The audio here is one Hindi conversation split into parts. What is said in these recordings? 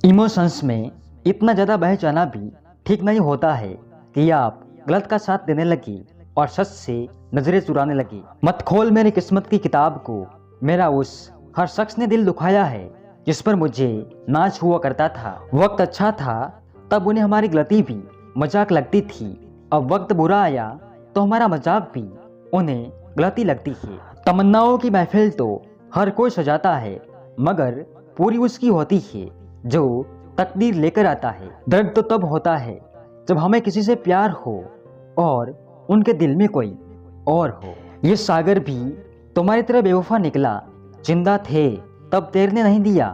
इमोशंस में इतना ज़्यादा बह जाना भी ठीक नहीं होता है कि आप गलत का साथ देने लगी और सच से नजरें चुराने लगी। मत खोल मेरी किस्मत की किताब को, मेरा उस हर शख्स ने दिल दुखाया है जिस पर मुझे नाच हुआ करता था। वक्त अच्छा था तब उन्हें हमारी गलती भी मजाक लगती थी, अब वक्त बुरा आया तो हमारा मजाक भी उन्हें गलती लगती है। तमन्नाओं की महफिल तो हर कोई सजाता है मगर पूरी उसकी होती है जो तकदीर लेकर आता है। दर्द तो तब होता है जब हमें किसी से प्यार हो और उनके दिल में कोई और हो। ये सागर भी तुम्हारी तरह बेवफा निकला, जिंदा थे तब तैरने नहीं दिया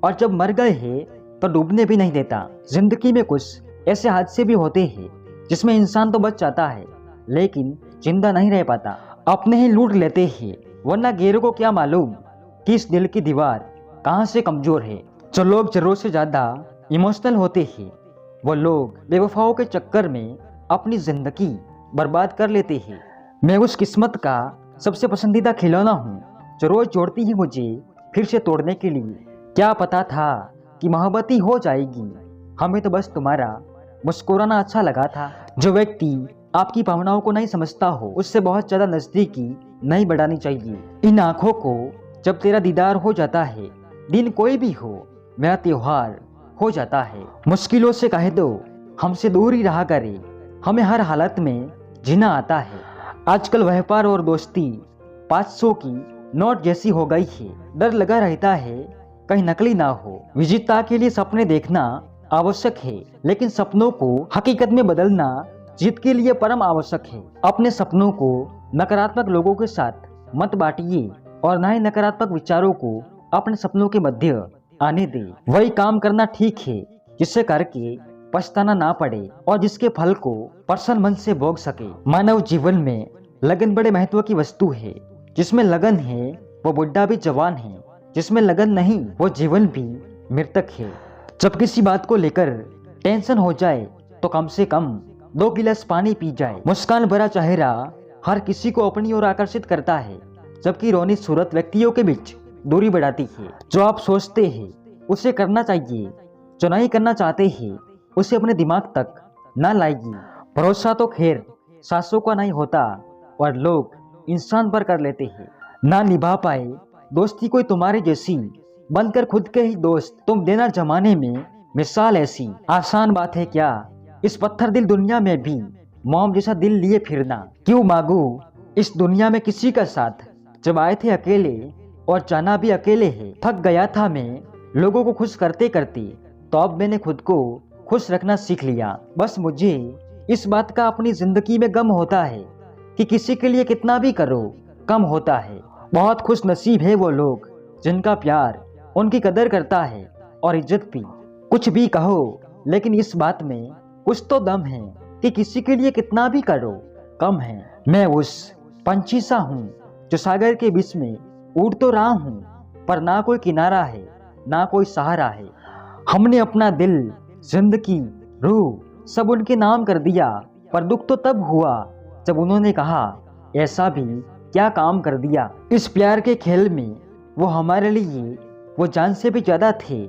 और जब मर गए हैं तो डूबने भी नहीं देता। जिंदगी में कुछ ऐसे हादसे भी होते हैं जिसमें इंसान तो बच जाता है लेकिन जिंदा नहीं रह पाता। अपने ही लूट लेते हैं वरना गैरों को क्या मालूम कि इस दिल की दीवार कहाँ से कमजोर है। जो लोग जरूरत से ज्यादा इमोशनल होते हैं वो लोग बेवफाओं के चक्कर में अपनी जिंदगी बर्बाद कर लेते हैं। मैं उस किस्मत का सबसे पसंदीदा खिलौना हूँ जो रोज जोड़ती है मुझे फिर से तोड़ने के लिए। क्या पता था कि मोहब्बत ही हो जाएगी, हमें तो बस तुम्हारा मुस्कुराना अच्छा लगा था। जो व्यक्ति आपकी भावनाओं को नहीं समझता हो उससे बहुत ज्यादा नजदीकी नहीं बढ़ानी चाहिए। इन आंखों को जब तेरा दीदार हो जाता है, दिन कोई भी हो मेरा त्योहार हो जाता है। मुश्किलों से कह दो हमसे दूर ही रहा करे, हमें हर हालत में जीना आता है। आजकल व्यापार और दोस्ती 500 की नोट जैसी हो गई है। डर लगा रहता है कहीं नकली ना हो। विजेता के लिए सपने देखना आवश्यक है लेकिन सपनों को हकीकत में बदलना जीत के लिए परम आवश्यक है। अपने सपनों को नकारात्मक लोगों के साथ मत बांटिए और न ही नकारात्मक विचारों को अपने सपनों के मध्य आने दे। वही काम करना ठीक है जिससे करके पछताना ना पड़े और जिसके फल को प्रसन्न मन से भोग सके। मानव जीवन में लगन बड़े महत्व की वस्तु है। जिसमें लगन है वो बुढ़ा भी जवान है, जिसमें लगन नहीं वो जीवन भी मृतक है। जब किसी बात को लेकर टेंशन हो जाए तो कम से कम 2 गिलास पानी पी जाए। मुस्कान भरा चेहरा हर किसी को अपनी ओर आकर्षित करता है जबकि रोनी सूरत व्यक्तियों के बीच दूरी बढ़ाती है। जो आप सोचते हैं उसे करना चाहिए, जो नहीं करना चाहते हैं उसे अपने दिमाग तक ना लाइए। भरोसा तो खैर सासों का नहीं होता और लोग इंसान पर कर लेते हैं। ना निभा पाए दोस्ती कोई तुम्हारी जैसी, बनकर खुद के ही दोस्त तुम देना जमाने में मिसाल ऐसी। आसान बात है क्या इस पत्थर दिल दुनिया में भी मोम जैसा दिल लिए फिरना। क्यों मांगू इस दुनिया में किसी का साथ जब आए थे अकेले और जाना भी अकेले है। थक गया था मैं लोगों को खुश करते करते तो अब मैंने खुद को खुश रखना सीख लिया। बस मुझे इस बात का अपनी जिंदगी में गम होता है कि किसी के लिए कितना भी करो कम होता है। बहुत खुश नसीब है वो लोग जिनका प्यार उनकी कदर करता है और इज्जत भी। कुछ भी कहो लेकिन इस बात में कुछ तो दम है कि किसी के लिए कितना भी करो कम है। मैं उस पंछी सा हूँ जो सागर के बीच में उड़ तो रहा हूँ पर ना कोई किनारा है ना कोई सहारा है। हमने अपना दिल, जिंदगी, रूह सब उनके नाम कर दिया पर दुख तो तब हुआ जब उन्होंने कहा ऐसा भी क्या काम कर दिया। इस प्यार के खेल में वो हमारे लिए वो जान से भी ज्यादा थे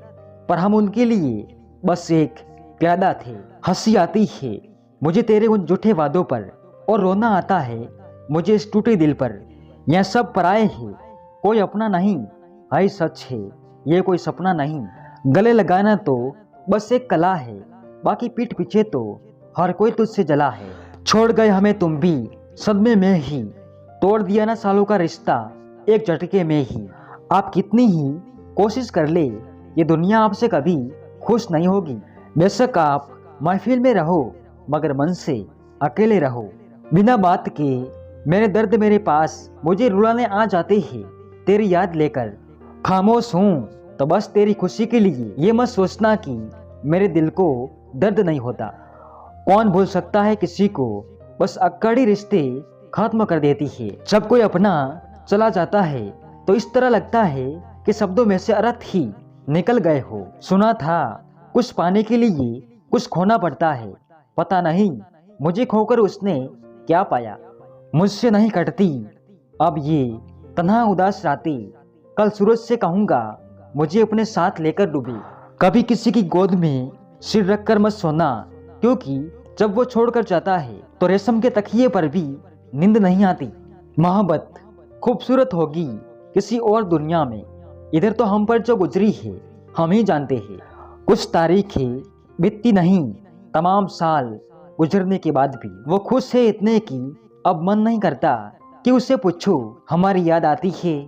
पर हम उनके लिए बस एक प्यादा थे। हंसी आती है मुझे तेरे उन झूठे वादों पर और रोना आता है मुझे इस टूटे दिल पर। यह सब पराए है कोई अपना नहीं है, सच है ये कोई सपना नहीं। गले लगाना तो बस एक कला है बाकी पीठ पीछे तो हर कोई तुझसे जला है। छोड़ गए हमें तुम भी सदमे में ही, तोड़ दिया ना सालों का रिश्ता एक झटके में ही। आप कितनी ही कोशिश कर ले ये दुनिया आपसे कभी खुश नहीं होगी। बेशक आप महफिल में रहो मगर मन से अकेले रहो। बिना बात के मेरे दर्द मेरे पास मुझे रुलाने आ जाते हैं तेरी याद लेकर। खामोश हूँ तो बस तेरी खुशी के लिए, ये मत सोचना कि मेरे दिल को दर्द नहीं होता। कौन भूल सकता है किसी को, बस अक्कड़ी रिश्ते खत्म कर देती है। जब कोई अपना चला जाता है तो इस तरह लगता है कि शब्दों में से अर्थ ही निकल गए हो। सुना था कुछ पाने के लिए कुछ खोना पड़ता है, पता नहीं मुझे खोकर उसने क्या पाया। मुझसे नहीं कटती अब ये तन्हा उदास रातें, कल सूरज से कहूँगा मुझे अपने साथ लेकर डूबी। कभी किसी की गोद में सिर रखकर मत सोना, क्योंकि जब वो छोड़कर जाता है तो रेशम के तकिए पर भी नींद नहीं आती। मोहब्बत खूबसूरत होगी किसी और दुनिया में, इधर तो हम पर जो गुजरी है हम ही जानते हैं। कुछ तारीखें बीतती नहीं, तमाम साल गुजरने के बाद भी वो खुश है इतने की अब मन नहीं करता कि उससे पूछो हमारी याद आती है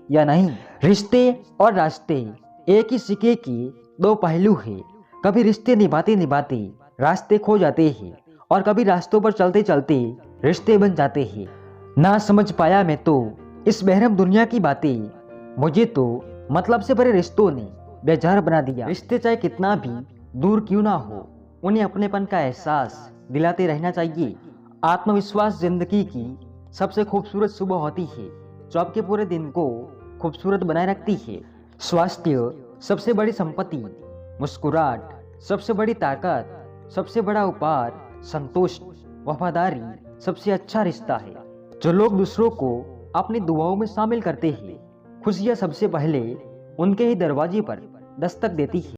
या नहीं। रिश्ते और रास्ते एक ही सिक्के के दो पहलू है। कभी रिश्ते निभाते निभाते रास्ते खो जाते हैं और कभी रास्तों पर चलते चलते रिश्ते बन जाते हैं। ना समझ पाया मैं तो इस बेरहम दुनिया की बातें, मुझे तो मतलब से भरे रिश्तों ने बेजार बना दिया। रिश्ते चाहे कितना भी दूर क्यों ना हो, उन्हें अपनेपन का एहसास दिलाते रहना चाहिए। आत्मविश्वास जिंदगी की सबसे खूबसूरत सुबह होती है जो आपके पूरे दिन को खूबसूरत बनाए रखती है। स्वास्थ्य सबसे बड़ी संपत्ति, मुस्कुराहट सबसे बड़ी ताकत, सबसे बड़ा उपहार संतोष, वफादारी सबसे अच्छा रिश्ता है। जो लोग दूसरों को अपनी दुआओं में शामिल करते हैं, खुशियां सबसे पहले उनके ही दरवाजे पर दस्तक देती है।